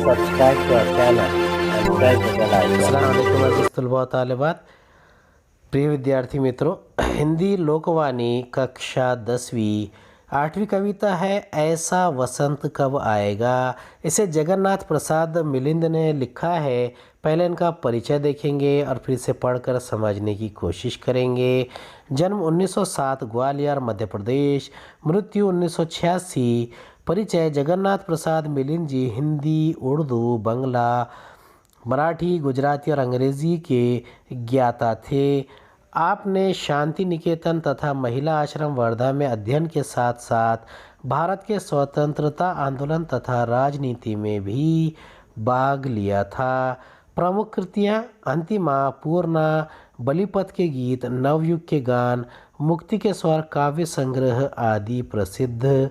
subscribe to our channel and press the bell icon. अस्सलाम वालेकुम तालिबात। प्रिय विद्यार्थी मित्रों, हिंदी लोकवाणी कक्षा 10वीं 8वीं कविता है ऐसा वसंत कब आएगा। इसे जगन्नाथ प्रसाद मिलिंद ने लिखा है। पहले इनका परिचय देखेंगे और फिर इसे पढ़कर समझने की कोशिश करेंगे। जन्म 1907 ग्वालियर मध्य प्रदेश, मृत्यु 1986। परिचय जगन्नाथ प्रसाद मिलिंद जी हिंदी, उर्दू, बंगला, मराठी, गुजराती और अंग्रेज़ी के ज्ञाता थे। आपने शांति निकेतन तथा महिला आश्रम वर्धा में अध्ययन के साथ साथ भारत के स्वतंत्रता आंदोलन तथा राजनीति में भी भाग लिया था। प्रमुख कृतियाँ अंतिमा, पूर्णा, बलिपथ के गीत, नवयुग के गान, मुक्ति के स्वर, काव्य संग्रह आदि प्रसिद्ध।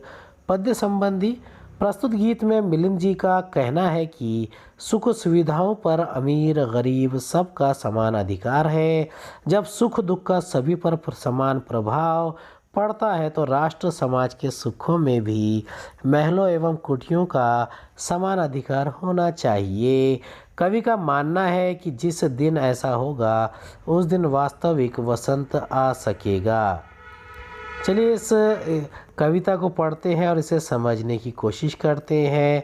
पद्य संबंधी प्रस्तुत गीत में मिलिंद जी का कहना है कि सुख सुविधाओं पर अमीर गरीब सबका समान अधिकार है। जब सुख दुख का सभी पर समान प्रभाव पड़ता है तो राष्ट्र समाज के सुखों में भी महलों एवं कुटियों का समान अधिकार होना चाहिए। कवि का मानना है कि जिस दिन ऐसा होगा उस दिन वास्तविक वसंत आ सकेगा। चलिए इस कविता को पढ़ते हैं और इसे समझने की कोशिश करते हैं।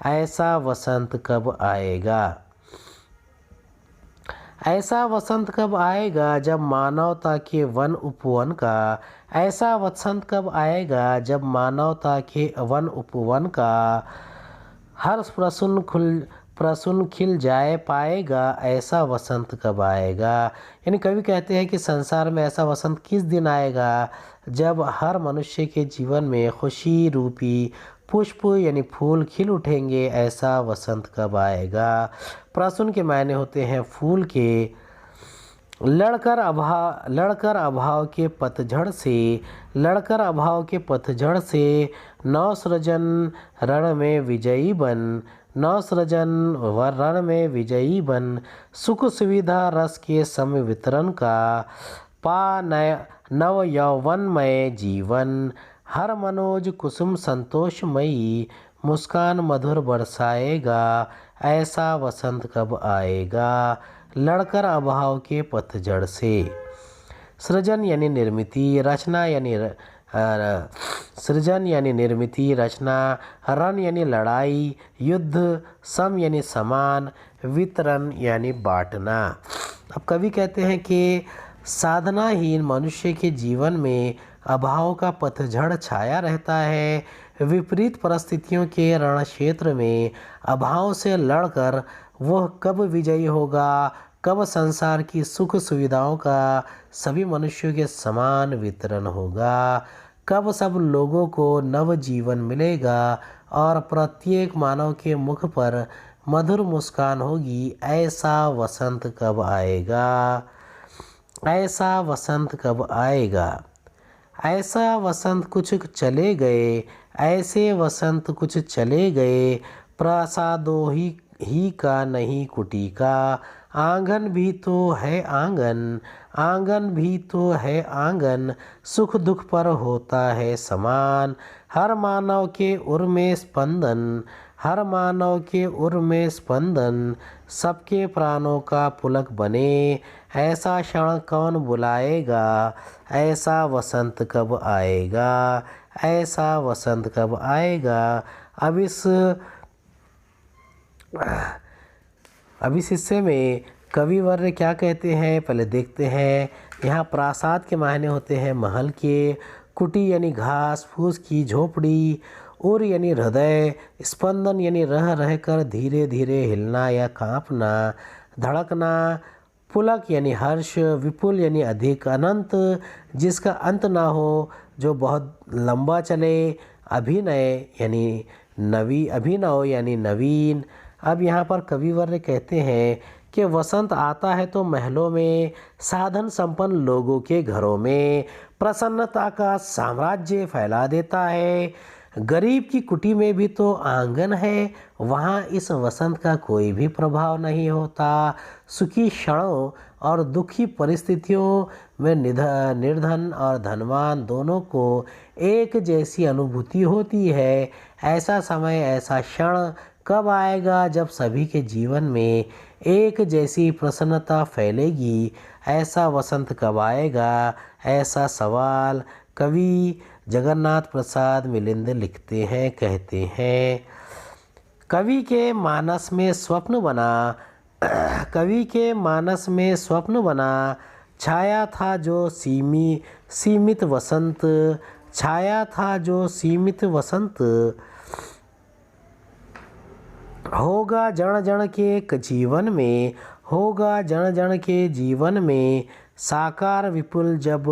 ऐसा वसंत कब आएगा। ऐसा वसंत कब आएगा जब मानवता के वन उपवन का, ऐसा वसंत कब आएगा जब मानवता के वन उपवन का हर प्रसून खिल जाए पाएगा। ऐसा वसंत कब आएगा। यानी कवि कहते हैं कि संसार में ऐसा वसंत किस दिन आएगा जब हर मनुष्य के जीवन में खुशी रूपी पुष्प यानी फूल खिल उठेंगे। ऐसा वसंत कब आएगा। प्रसून के मायने होते हैं फूल के। लड़कर अभाव के पतझड़ से नव सृजन रण में विजयी बन, नव सृजन रण में विजयी बन, सुख सुविधा रस के सम वितरण का पा नव यौवनमय जीवन, हर मनोज कुसुम संतोषमयी मुस्कान मधुर बरसाएगा। ऐसा वसंत कब आएगा। लड़कर अभाव के पतझड़ से। सृजन यानी निर्मिति, रचना यानी सृजन यानी निर्मिति, रचना, रण यानी लड़ाई, युद्ध, सम यानी समान, वितरण यानी बांटना। अब कवि कहते हैं कि साधनाहीन मनुष्य के जीवन में अभाव का पतझड़ छाया रहता है। विपरीत परिस्थितियों के रण क्षेत्र में अभाव से लड़कर वह कब विजयी होगा, कब संसार की सुख सुविधाओं का सभी मनुष्यों के समान वितरण होगा, कब सब लोगों को नव जीवन मिलेगा और प्रत्येक मानव के मुख पर मधुर मुस्कान होगी। ऐसा वसंत कब आएगा। ऐसा वसंत कब आएगा। ऐसा वसंत कुछ चले गए, ऐसे वसंत कुछ चले गए, प्रसादों ही का नहीं कुटी का, आंगन भी तो है आंगन, आंगन भी तो है आंगन, सुख दुख पर होता है समान, हर मानव के उर में स्पंदन, हर मानव के उर में स्पंदन, सबके प्राणों का पुलक बने। ऐसा क्षण कौन बुलाएगा। ऐसा वसंत कब आएगा। ऐसा वसंत कब आएगा। अब इस हिस्से में कविवर्य क्या कहते हैं पहले देखते हैं। यहाँ प्रासाद के मायने होते हैं महल के, कुटी यानी घास फूस की झोपड़ी, उर यानी हृदय, स्पंदन यानी रह रहकर धीरे धीरे हिलना या कांपना, धड़कना, पुलक यानी हर्ष, विपुल यानी अधिक, अनंत जिसका अंत ना हो, जो बहुत लंबा चले, अभिनय यानी अभिनव यानी नवीन। अब यहाँ पर कविवर्य कहते हैं कि वसंत आता है तो महलों में, साधन संपन्न लोगों के घरों में प्रसन्नता का साम्राज्य फैला देता है। गरीब की कुटी में भी तो आंगन है, वहाँ इस वसंत का कोई भी प्रभाव नहीं होता। सुखी क्षणों और दुखी परिस्थितियों में निर्धन और धनवान दोनों को एक जैसी अनुभूति होती है। ऐसा समय, ऐसा क्षण कब आएगा जब सभी के जीवन में एक जैसी प्रसन्नता फैलेगी? ऐसा वसंत कब आएगा? ऐसा सवाल कवि जगन्नाथ प्रसाद मिलिंद लिखते हैं, कहते हैं। कवि के मानस में स्वप्न बना कवि के मानस में स्वप्न बना, छाया था जो सीमित वसंत, छाया था जो सीमित वसंत। होगा जन जन के जीवन में, होगा जन जन के जीवन में, साकार विपुल जब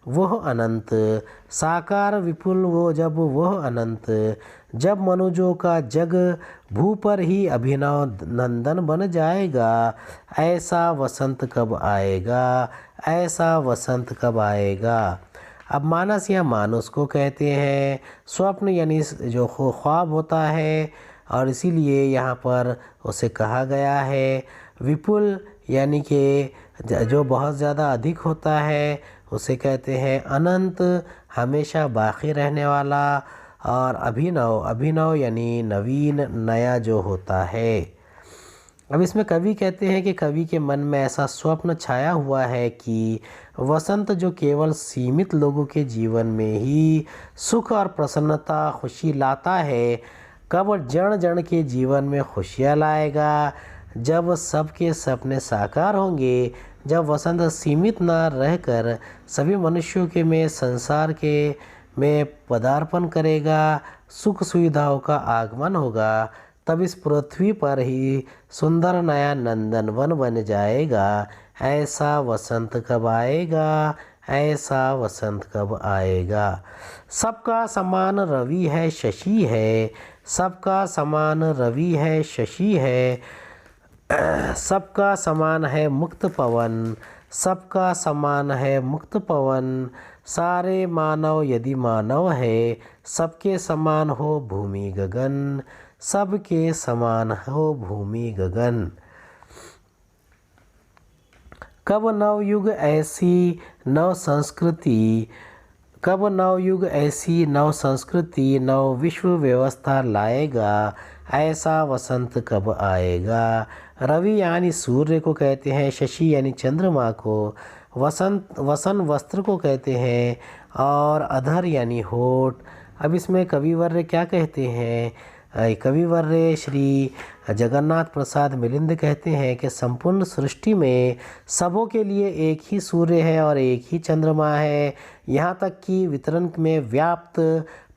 वह अनंत, साकार विपुल वो जब वह अनंत। जब मनुजों का जग भू पर ही अभिनव नंदन बन जाएगा। ऐसा वसंत कब आएगा? ऐसा वसंत कब आएगा? अब मानस या मानुस को कहते हैं। स्वप्न यानी जो ख्वाब होता है, और इसीलिए यहाँ पर उसे कहा गया है। विपुल यानी कि जो बहुत ज़्यादा अधिक होता है उसे कहते हैं अनंत, हमेशा बाकी रहने वाला। और अभिनव यानी नवीन, नया जो होता है। अब इसमें कवि कहते हैं कि कवि के मन में ऐसा स्वप्न छाया हुआ है कि वसंत जो केवल सीमित लोगों के जीवन में ही सुख और प्रसन्नता, खुशी लाता है, कब जन जन के जीवन में खुशियाँ लाएगा। जब सबके सपने साकार होंगे, जब वसंत सीमित न रहकर सभी मनुष्यों के में संसार के में पदार्पण करेगा, सुख सुविधाओं का आगमन होगा, तब इस पृथ्वी पर ही सुंदर नया नंदनवन बन जाएगा। ऐसा वसंत कब आएगा? ऐसा वसंत कब आएगा? सबका समान रवि है, शशि है, सबका समान रवि है, शशि है, सबका समान है मुक्त पवन, सबका समान है मुक्त पवन। सारे मानव यदि मानव है, सबके समान हो भूमि गगन, सबके समान हो भूमि गगन। कब नवयुग ऐसी नव संस्कृति, कब नवयुग ऐसी नव संस्कृति, नव विश्व व्यवस्था लाएगा। ऐसा वसंत कब आएगा? रवि यानी सूर्य को कहते हैं, शशि यानी चंद्रमा को, वसन वस्त्र को कहते हैं, और अधर यानी होठ। अब इसमें कविवर्य क्या कहते हैं? कविवर्य श्री जगन्नाथ प्रसाद मिलिंद कहते हैं कि संपूर्ण सृष्टि में सबों के लिए एक ही सूर्य है और एक ही चंद्रमा है। यहाँ तक कि वितरण में व्याप्त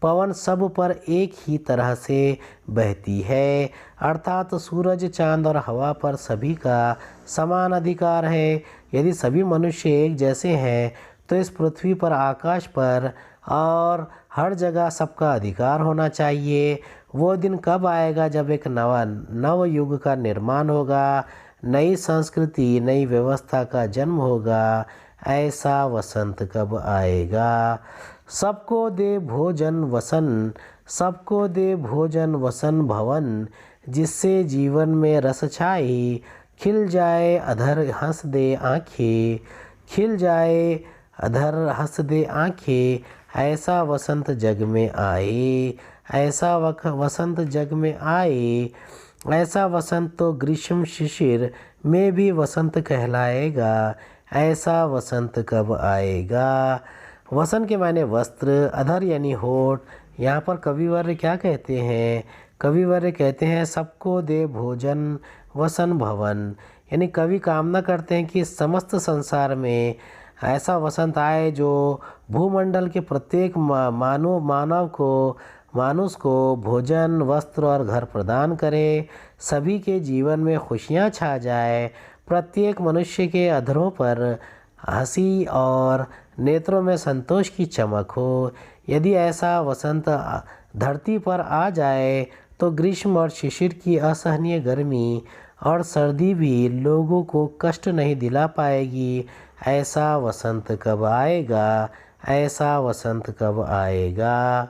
पवन सब पर एक ही तरह से बहती है, अर्थात सूरज, चांद और हवा पर सभी का समान अधिकार है। यदि सभी मनुष्य एक जैसे हैं तो इस पृथ्वी पर, आकाश पर और हर जगह सबका अधिकार होना चाहिए। वो दिन कब आएगा जब एक नव युग का निर्माण होगा, नई संस्कृति, नई व्यवस्था का जन्म होगा। ऐसा वसंत कब आएगा? सबको दे भोजन वसन, सबको दे भोजन वसन भवन, जिससे जीवन में रस छाई, खिल जाए अधर हंस दे आँखें, खिल जाए अधर हंस दे आँखें। ऐसा वसंत जग में आए, ऐसा वसंत जग में आए। ऐसा वसंत तो ग्रीष्म शिशिर में भी वसंत कहलाएगा। ऐसा वसंत कब आएगा? वसन के माने वस्त्र, अधर यानी होठ। यहाँ पर कविवर्य क्या कहते हैं? कविवर्य कहते हैं सबको दे भोजन वसन भवन, यानी कवि कामना करते हैं कि समस्त संसार में ऐसा वसंत आए जो भूमंडल के प्रत्येक मानुष को भोजन, वस्त्र और घर प्रदान करे, सभी के जीवन में खुशियाँ छा जाए, प्रत्येक मनुष्य के अधरों पर हंसी और नेत्रों में संतोष की चमक हो। यदि ऐसा वसंत धरती पर आ जाए तो ग्रीष्म और शिशिर की असहनीय गर्मी और सर्दी भी लोगों को कष्ट नहीं दिला पाएगी। ऐसा वसंत कब आएगा? ऐसा वसंत कब आएगा?